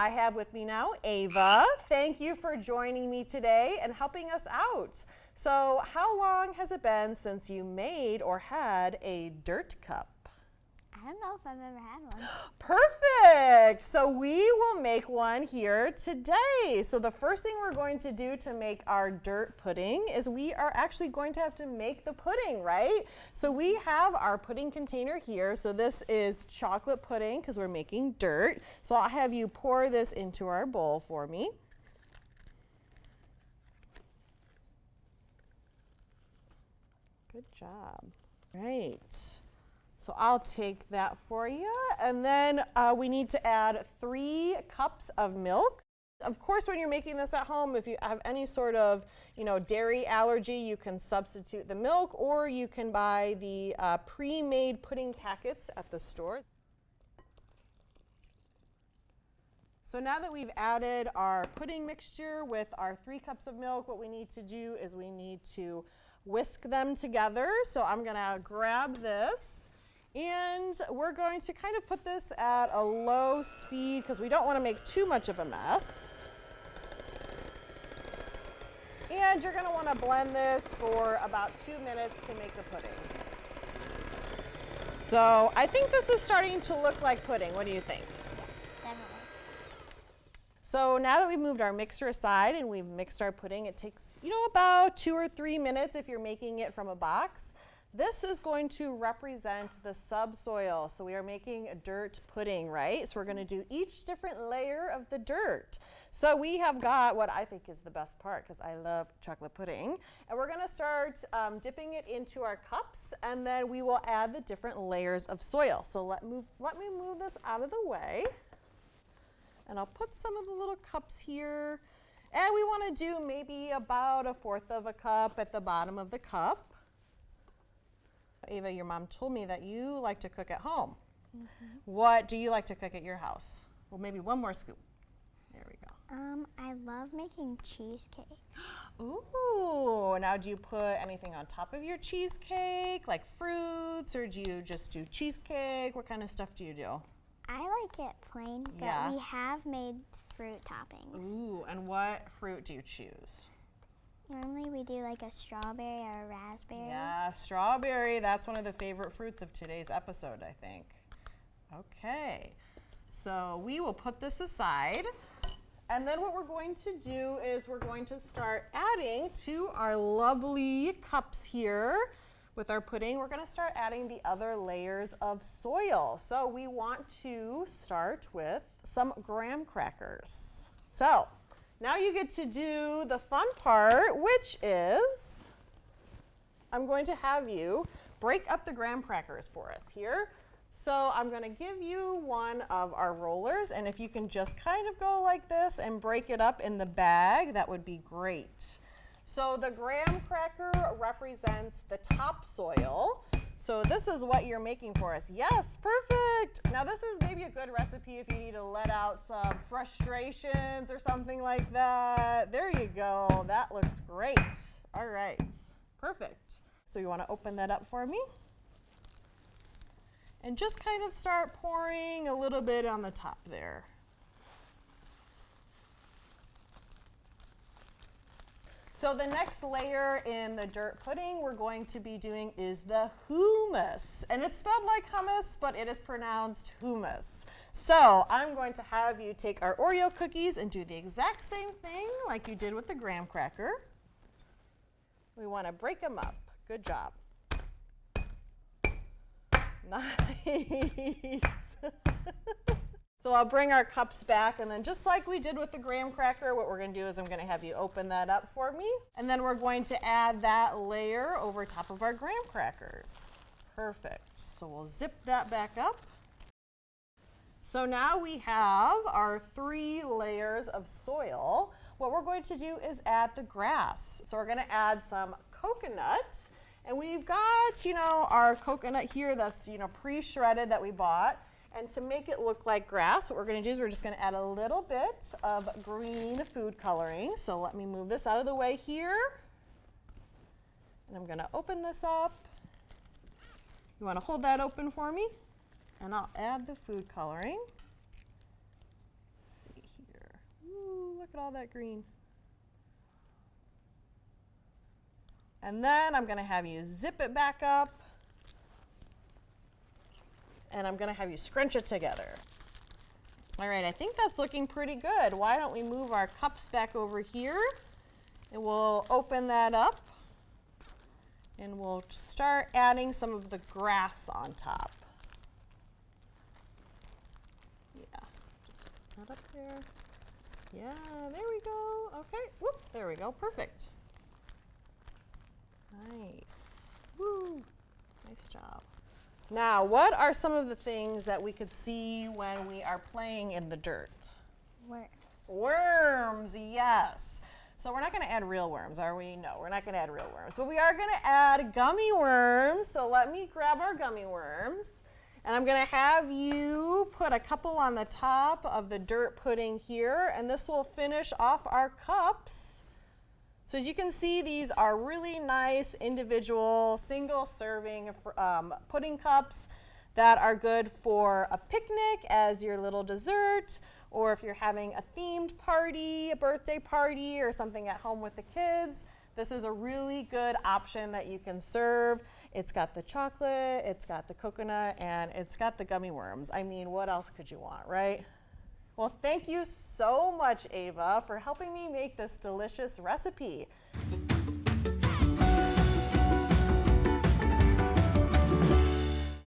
I have with me now Ava. Thank you for joining me today and helping us out. So how long has it been since you made or had a dirt cup? I don't know if I've ever had one. Perfect. So we will make one here today. So the first thing we're going to do to make our dirt pudding is we are actually going to have to make the pudding, right? So we have our pudding container here. So this is chocolate pudding because we're making dirt. So I'll have you pour this into our bowl for me. Good job. Right. So I'll take that for you. And then we need to add 3 cups of milk. Of course, when you're making this at home, if you have any sort of, dairy allergy, you can substitute the milk, or you can buy the pre-made pudding packets at the store. So now that we've added our pudding mixture with our 3 cups of milk, what we need to do is we need to whisk them together. So I'm gonna grab this. And we're going to kind of put this at a low speed because we don't want to make too much of a mess. And you're going to want to blend this for about 2 minutes to make the pudding. So I think this is starting to look like pudding. What do you think? Definitely. So now that we've moved our mixer aside and we've mixed our pudding, it takes, about 2 or 3 minutes if you're making it from a box. This is going to represent the subsoil. So we are making a dirt pudding, right? So we're going to do each different layer of the dirt. So we have got what I think is the best part because I love chocolate pudding. And we're going to start dipping it into our cups, and then we will add the different layers of soil. So let me move this out of the way. And I'll put some of the little cups here. And we want to do maybe about 1/4 of a cup at the bottom of the cup. Ava, your mom told me that you like to cook at home. Mm-hmm. What do you like to cook at your house? Well, maybe one more scoop. There we go. I love making cheesecake. Ooh, now do you put anything on top of your cheesecake, like fruits, or do you just do cheesecake? What kind of stuff do you do? I like it plain, but we have made fruit toppings. Ooh, and what fruit do you choose? Normally we do like a strawberry or a raspberry. Yeah, strawberry. That's one of the favorite fruits of today's episode, I think. Okay, so we will put this aside. And then what we're going to do is we're going to start adding to our lovely cups here with our pudding. We're going to start adding the other layers of soil. So we want to start with some graham crackers. So now you get to do the fun part, which is I'm going to have you break up the graham crackers for us here. So I'm going to give you one of our rollers, and if you can just kind of go like this and break it up in the bag, that would be great. So the graham cracker represents the topsoil. So this is what you're making for us. Yes, perfect. Now this is maybe a good recipe if you need to let out some frustrations or something like that. There you go. That looks great. All right, perfect. So you want to open that up for me? And just kind of start pouring a little bit on the top there. So the next layer in the dirt pudding we're going to be doing is the humus. And it's spelled like hummus, but it is pronounced humus. So I'm going to have you take our Oreo cookies and do the exact same thing like you did with the graham cracker. We want to break them up. Good job. Nice. So I'll bring our cups back, and then just like we did with the graham cracker, what we're going to do is I'm going to have you open that up for me, and then we're going to add that layer over top of our graham crackers. Perfect. So we'll zip that back up. So now we have our 3 layers of soil. What we're going to do is add the grass. So we're going to add some coconut, and we've got, our coconut here that's, pre-shredded that we bought. And to make it look like grass, what we're going to do is we're just going to add a little bit of green food coloring. So let me move this out of the way here. And I'm going to open this up. You want to hold that open for me? And I'll add the food coloring. Let's see look at all that green. And then I'm gonna have you zip it back up. And I'm gonna have you scrunch it together. All right, I think that's looking pretty good. Why don't we move our cups back over here and we'll open that up and we'll start adding some of the grass on top. Yeah, just put that up there. Yeah, there we go. Okay, whoop, there we go, perfect. Nice, woo, nice job. Now, what are some of the things that we could see when we are playing in the dirt? Worms. Worms, yes. So we're not going to add real worms, are we? No, we're not going to add real worms. But we are going to add gummy worms. So let me grab our gummy worms. And I'm going to have you put a couple on the top of the dirt pudding here. And this will finish off our cups. So as you can see, these are really nice individual single serving pudding cups that are good for a picnic as your little dessert, or if you're having a themed party, a birthday party, or something at home with the kids. This is a really good option that you can serve. It's got the chocolate, it's got the coconut, and it's got the gummy worms. I mean, what else could you want, right? Well, thank you so much, Ava, for helping me make this delicious recipe.